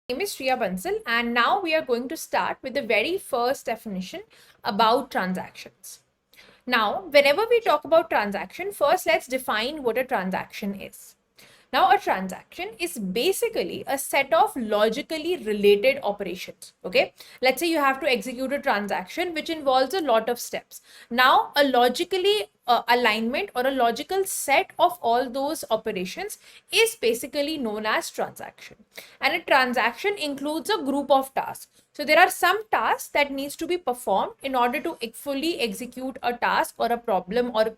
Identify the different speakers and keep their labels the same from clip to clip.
Speaker 1: Name is Shriya Bansal, and now we are going to start with the very first definition about transactions. Now, whenever we talk about transaction, first let's define what a transaction is. Now, a transaction is basically a set of logically related operations. Okay, let's say you have to execute a transaction which involves a lot of steps. Now, a logically alignment or a logical set of all those operations is basically known as transaction. And a transaction includes a group of tasks. So there are some tasks that needs to be performed in order to fully execute a task or a problem or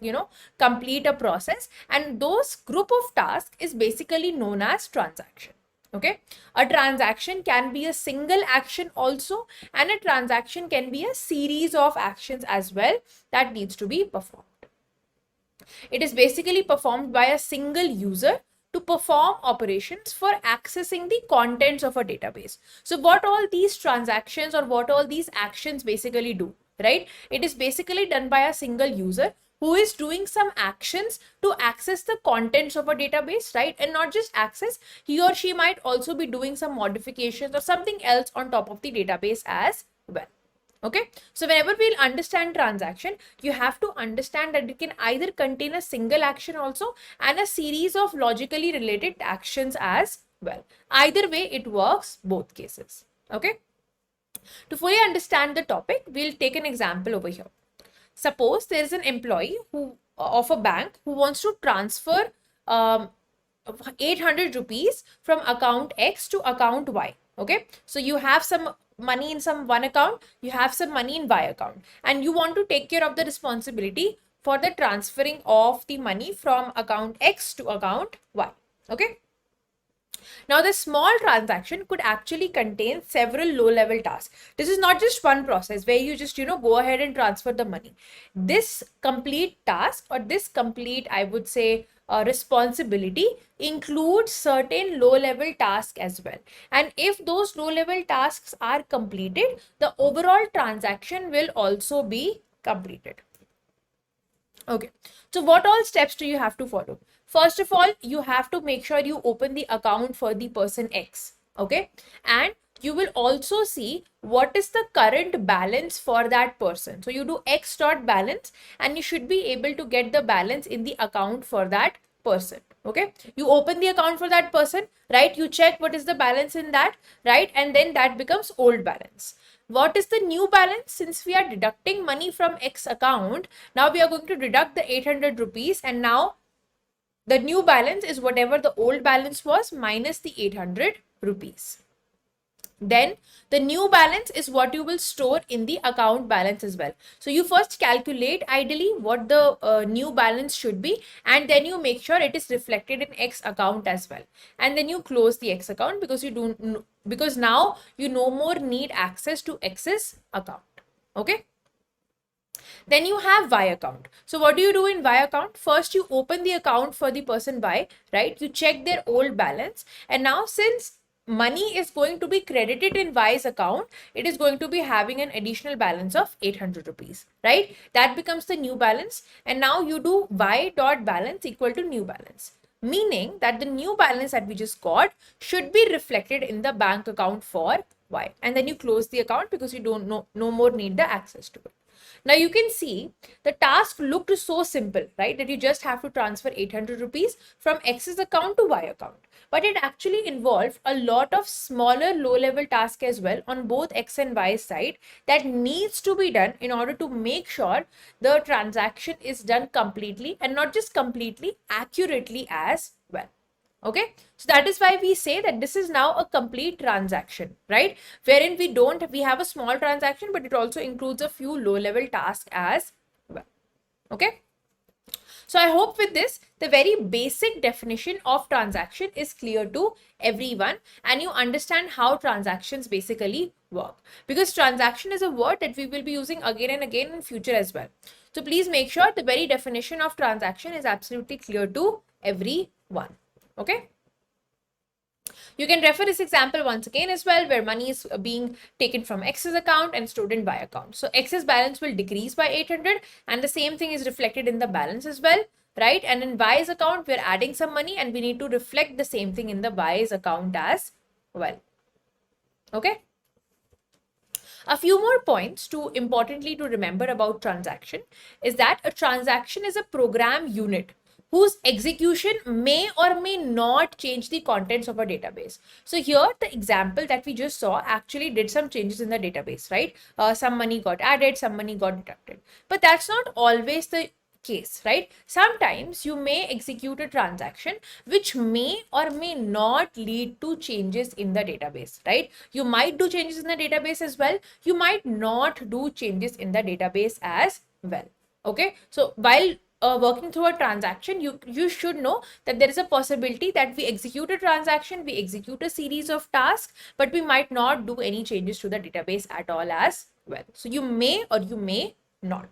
Speaker 1: complete a process, and those group of tasks is basically known as transaction. Okay, a transaction can be a single action also, and a transaction can be a series of actions as well that needs to be performed. It is basically performed by a single user to perform operations for accessing the contents of a database. So what all these transactions or what all these actions basically do, right? It is basically done by a single user who is doing some actions to access the contents of a database, right? And not just access, he or she might also be doing some modifications or something else on top of the database as well. Okay, so whenever we'll understand transaction, you have to understand that it can either contain a single action also and a series of logically related actions as well. Either way, it works both cases. Okay, to fully understand the topic, we'll take an example over here. Suppose there is an employee who of a bank who wants to transfer 800 rupees from account X to account Y. Okay, so you have some money in some one account, you have some money in Y account, and you want to take care of the responsibility for the transferring of the money from account X to account Y. Okay, now the small transaction could actually contain several low level tasks. This is not just one process where you just go ahead and transfer the money. This complete task or this complete, I would say, responsibility includes certain low level tasks as well, and if those low level tasks are completed, the overall transaction will also be completed. Okay, so what all steps do you have to follow? First of all, you have to make sure you open the account for the person X. Okay, and you will also see what is the current balance for that person. So you do X dot balance and you should be able to get the balance in the account for that person. Okay, you open the account for that person, right? You check what is the balance in that, right? And then that becomes old balance. What is the new balance? Since we are deducting money from X account, now we are going to deduct the 800 rupees, and now the new balance is whatever the old balance was minus the 800 rupees. Then the new balance is what you will store in the account balance as well. So you first calculate ideally what the new balance should be, and then you make sure it is reflected in X account as well. And then you close the X account because because now you no more need access to X's account. Okay. Then you have Y account. So what do you do in Y account? First, you open the account for the person Y, right? You check their old balance. And now since money is going to be credited in Y's account, it is going to be having an additional balance of 800 rupees, right? That becomes the new balance. And now you do Y dot balance equal to new balance, meaning that the new balance that we just got should be reflected in the bank account for Y. And then you close the account because you don't no more need the access to it. Now you can see the task looked so simple, right? That you just have to transfer 800 rupees from X's account to Y account. But it actually involved a lot of smaller low-level tasks as well on both X and Y side that needs to be done in order to make sure the transaction is done completely, and not just completely, accurately as well. Okay, so that is why we say that this is now a complete transaction, right? Wherein we have a small transaction, but it also includes a few low level tasks as well. Okay, so I hope with this, the very basic definition of transaction is clear to everyone, and you understand how transactions basically work, because transaction is a word that we will be using again and again in future as well. So please make sure the very definition of transaction is absolutely clear to everyone. Okay, you can refer this example once again as well, where money is being taken from X's account and stored in Y account. So X's balance will decrease by 800, and the same thing is reflected in the balance as well, right? And in Y's account, we're adding some money and we need to reflect the same thing in the Y's account as well. Okay. A few more points to importantly to remember about transaction is that a transaction is a program unit whose execution may or may not change the contents of a database. So here the example that we just saw actually did some changes in the database, right? Some money got added, some money got deducted. But that's not always the case, right? Sometimes you may execute a transaction which may or may not lead to changes in the database, right? You might do changes in the database as well. You might not do changes in the database as well. Okay, so while working through a transaction, you should know that there is a possibility that we execute a transaction, we execute a series of tasks, but we might not do any changes to the database at all as well. So you may or you may not.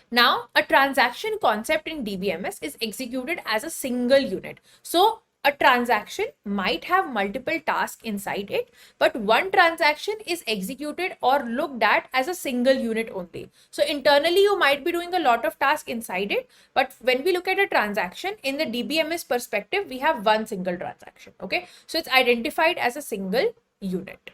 Speaker 1: Now, a transaction concept in DBMS is executed as a single unit. So, a transaction might have multiple tasks inside it, but one transaction is executed or looked at as a single unit only. So, internally, you might be doing a lot of tasks inside it, but when we look at a transaction in the DBMS perspective, we have one single transaction. Okay, so it's identified as a single unit.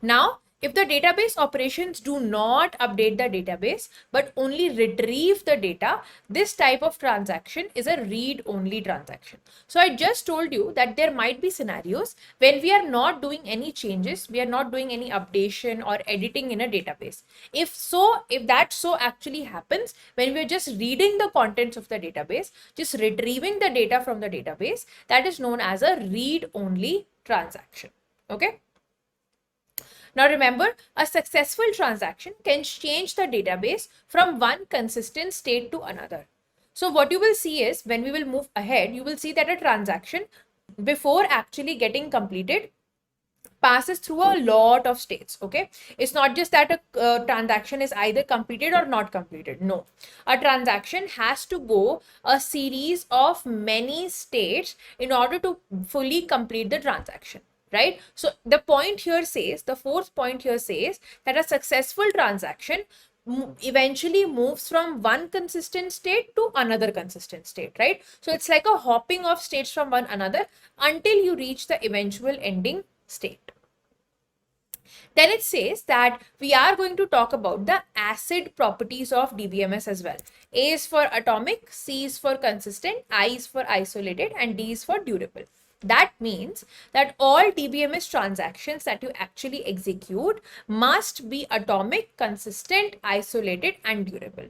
Speaker 1: Now, if the database operations do not update the database, but only retrieve the data, this type of transaction is a read-only transaction. So I just told you that there might be scenarios when we are not doing any changes, we are not doing any updation or editing in a database. If that actually happens, when we're just reading the contents of the database, just retrieving the data from the database, that is known as a read-only transaction. Okay. Now remember, a successful transaction can change the database from one consistent state to another. So what you will see is when we will move ahead, you will see that a transaction before actually getting completed passes through a lot of states. Okay, it's not just that a transaction is either completed or not completed. No, a transaction has to go a series of many states in order to fully complete the transaction, right? So the point here says, the fourth point here says that a successful transaction eventually moves from one consistent state to another consistent state, right? So it's like a hopping of states from one another until you reach the eventual ending state. Then it says that we are going to talk about the acid properties of DBMS as well. A is for atomic, C is for consistent, I is for isolated, and D is for durable. That means that all DBMS transactions that you actually execute must be atomic, consistent, isolated, and durable.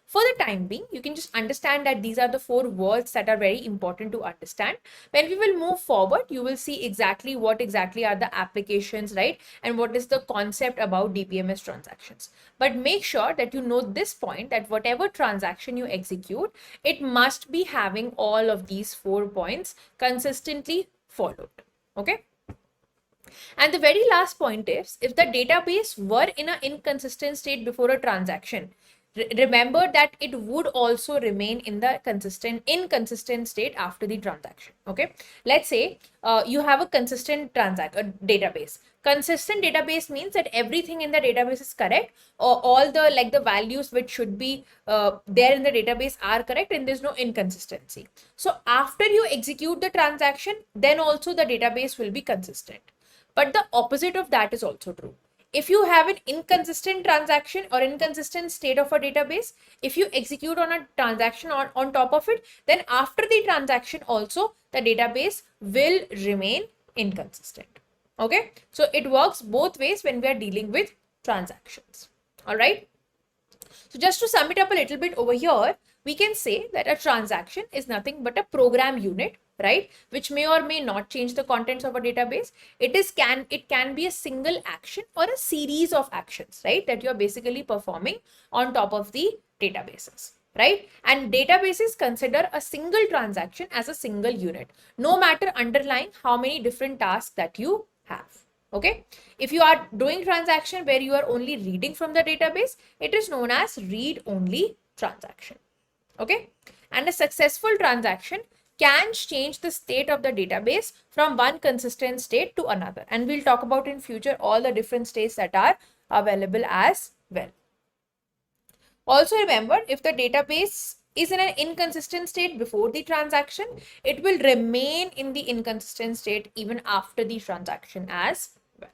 Speaker 1: For the time being, you can just understand that these are the four words that are very important to understand. When we will move forward, you will see exactly what exactly are the applications, right? And what is the concept about DBMS transactions. But make sure that you know this point, that whatever transaction you execute, it must be having all of these 4 points consistently followed. Okay. And the very last point is, if the database were in an inconsistent state before a transaction, remember that it would also remain in the inconsistent state after the transaction. Okay, let's say you have a consistent database. Consistent database means that everything in the database is correct, or all the values which should be there in the database are correct, and there's no inconsistency. So after you execute the transaction, then also the database will be consistent. But the opposite of that is also true. If you have an inconsistent transaction or inconsistent state of a database, if you execute on a transaction on top of it, then after the transaction also, the database will remain inconsistent. Okay, so it works both ways when we are dealing with transactions. All right. So just to sum it up a little bit over here, we can say that a transaction is nothing but a program unit, right, which may or may not change the contents of a database. It can be a single action or a series of actions, right, that you are basically performing on top of the databases, right? And databases consider a single transaction as a single unit, no matter underlying how many different tasks that you have. Okay, if you are doing transaction where you are only reading from the database, it is known as read-only transaction. Okay, and a successful transaction can change the state of the database from one consistent state to another, and we'll talk about in future all the different states that are available as well. Also remember, if the database is in an inconsistent state before the transaction, it will remain in the inconsistent state even after the transaction as well.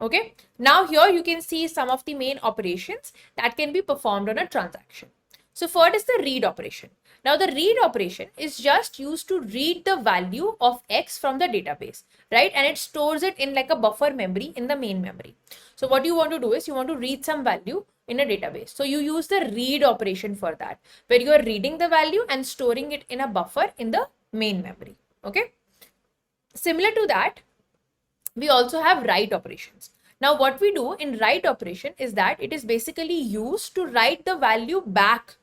Speaker 1: Okay, now here you can see some of the main operations that can be performed on a transaction. So first is the read operation. Now the read operation is just used to read the value of X from the database, right? And it stores it in like a buffer memory in the main memory. So what you want to do is you want to read some value in a database. So you use the read operation for that, where you are reading the value and storing it in a buffer in the main memory. Okay. Similar to that, we also have write operations. Now what we do in write operation is that it is basically used to write the value back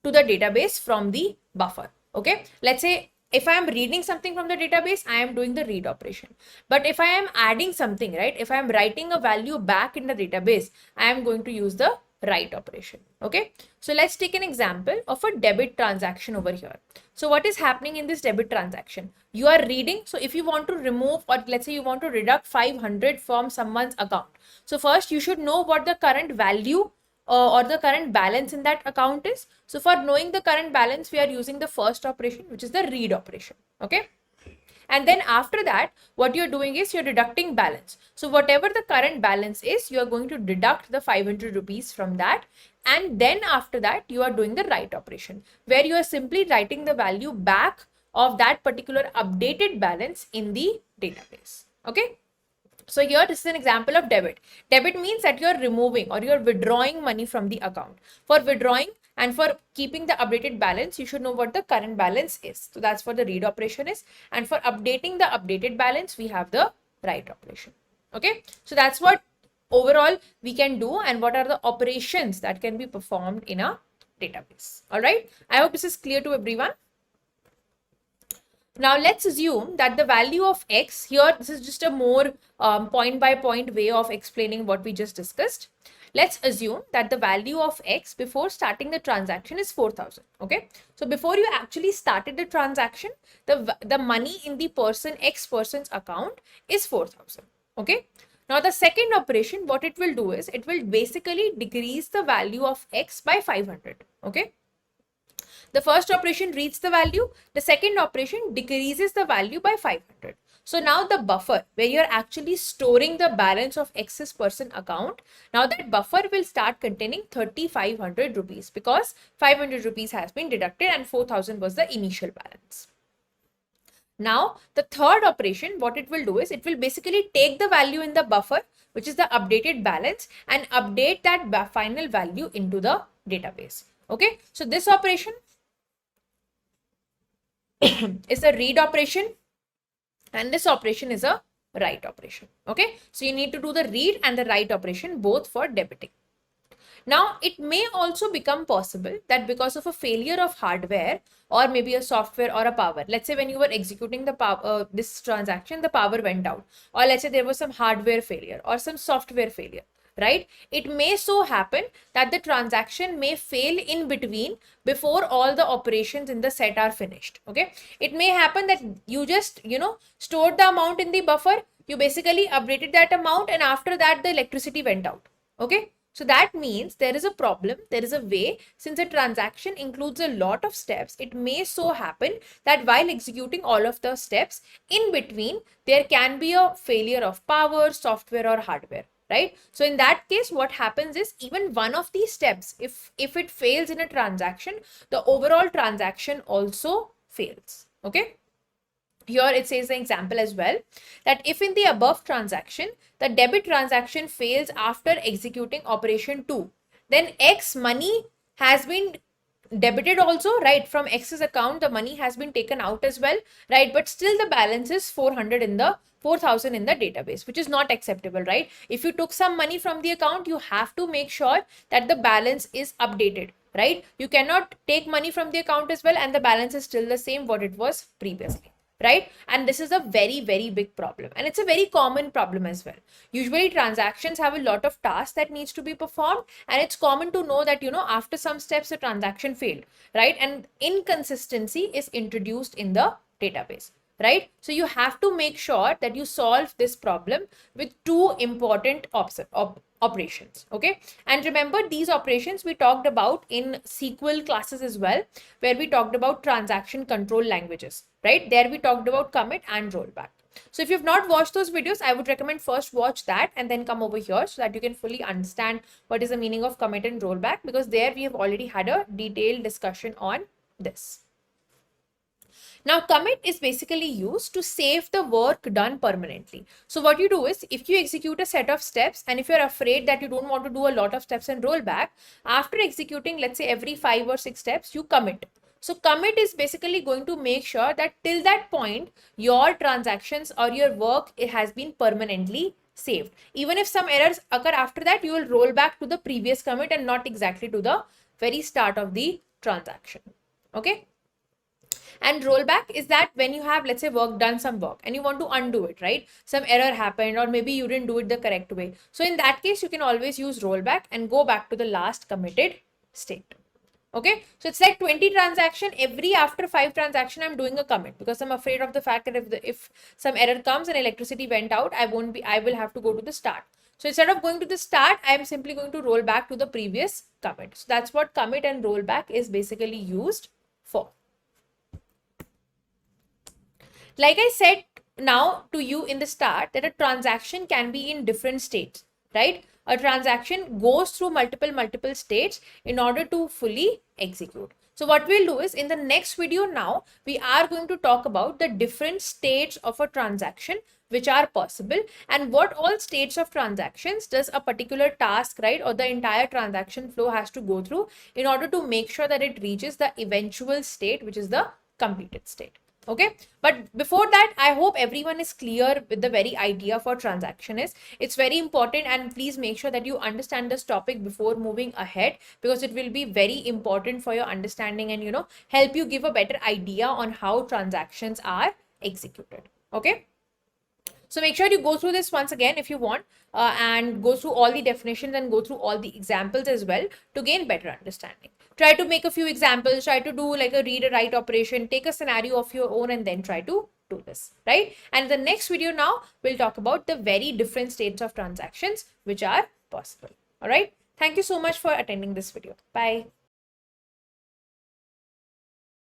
Speaker 1: to the database from the buffer. Okay, let's say if I am reading something from the database, I am doing the read operation. But if I am adding something, right, if I am writing a value back in the database, I am going to use the write operation. Okay, so let's take an example of a debit transaction over here. So what is happening in this debit transaction? You are reading. So if you want to remove, or let's say you want to deduct 500 from someone's account. So first you should know what the current value or the current balance in that account is. So for knowing the current balance, we are using the first operation, which is the read operation. Okay. And then after that, what you're doing is you're deducting balance. So whatever the current balance is, you are going to deduct the 500 rupees from that. And then after that, you are doing the write operation, where you are simply writing the value back of that particular updated balance in the database. Okay. So here this is an example of debit. Debit means that you're removing or you're withdrawing money from the account. For withdrawing and for keeping the updated balance, you should know what the current balance is. So that's what the read operation is. And for updating the updated balance, we have the write operation. Okay. So that's what overall we can do and what are the operations that can be performed in a database. All right. I hope this is clear to everyone. Now let's assume that the value of X here, this is just a more point by point way of explaining what we just discussed. Let's assume that the value of X before starting the transaction is 4,000. Okay. So before you actually started the transaction, the money in the X person's account is 4,000. Okay. Now the second operation, what it will do is it will basically decrease the value of X by 500. Okay. The first operation reads the value. The second operation decreases the value by 500. So now the buffer where you're actually storing the balance of X's person account, now that buffer will start containing 3,500 rupees because 500 rupees has been deducted and 4,000 was the initial balance. Now the third operation, what it will do is it will basically take the value in the buffer, which is the updated balance, and update that final value into the database. Okay, so this operation is a read operation and this operation is a write operation. Okay, so you need to do the read and the write operation both for debiting. Now it may also become possible that because of a failure of hardware or maybe a software or a power, let's say when you were executing the power, this transaction, the power went out, or let's say there was some hardware failure or some software failure, right? It may so happen that the transaction may fail in between before all the operations in the set are finished. Okay, it may happen that you just stored the amount in the buffer, you basically updated that amount, and after that the electricity went out. Okay, so that means there is a problem, there is a way. Since a transaction includes a lot of steps, it may so happen that while executing all of the steps, in between there can be a failure of power, software or hardware. Right? So in that case, what happens is even one of these steps, if it fails in a transaction, the overall transaction also fails. Okay. Here it says the example as well, that if in the above transaction, the debit transaction fails after executing operation 2, then X money has been debited also, right? From X's account, the money has been taken out as well, right? But still the balance is 4,000 in the database, which is not acceptable, right? If you took some money from the account, you have to make sure that the balance is updated, right? You cannot take money from the account as well and the balance is still the same what it was previously. Right? And this is a very, very big problem. And it's a very common problem as well. Usually transactions have a lot of tasks that needs to be performed. And it's common to know that, after some steps, the transaction failed, right? And inconsistency is introduced in the database, right? So you have to make sure that you solve this problem with two important operations, okay? And remember, these operations we talked about in SQL classes as well, where we talked about transaction control languages, right? There we talked about commit and rollback. So if you've not watched those videos, I would recommend first watch that and then come over here so that you can fully understand what is the meaning of commit and rollback, because there we have already had a detailed discussion on this. Now, commit is basically used to save the work done permanently. So what you do is, if you execute a set of steps and if you're afraid that you don't want to do a lot of steps and roll back, after executing, let's say every 5 or 6 steps, you commit. So commit is basically going to make sure that till that point, your transactions or your work, it has been permanently saved. Even if some errors occur after that, you will roll back to the previous commit and not exactly to the very start of the transaction. Okay. And rollback is that when you have, let's say, done some work and you want to undo it, right? Some error happened or maybe you didn't do it the correct way. So in that case, you can always use rollback and go back to the last committed state. Okay, so it's like 20 transaction, every after 5 transaction I'm doing a commit, because I'm afraid of the fact that if some error comes and electricity went out, I will have to go to the start. So instead of going to the start, I am simply going to roll back to the previous commit. So that's what commit and rollback is basically used for. Like I said now to you in the start, that a transaction can be in different states, right? A transaction goes through multiple states in order to fully execute. So what we'll do is, in the next video now, we are going to talk about the different states of a transaction which are possible, and what all states of transactions does a particular task, right, or the entire transaction flow has to go through in order to make sure that it reaches the eventual state, which is the completed state. Okay, but before that, I hope everyone is clear with the very idea for transaction is. It's very important, and please make sure that you understand this topic before moving ahead, because it will be very important for your understanding and, help you give a better idea on how transactions are executed. Okay. So make sure you go through this once again if you want, and go through all the definitions and go through all the examples as well to gain better understanding. Try to make a few examples, try to do like a read or write operation, take a scenario of your own and then try to do this, right? And in the next video now, we'll talk about the very different states of transactions which are possible. All right. Thank you so much for attending this video. Bye.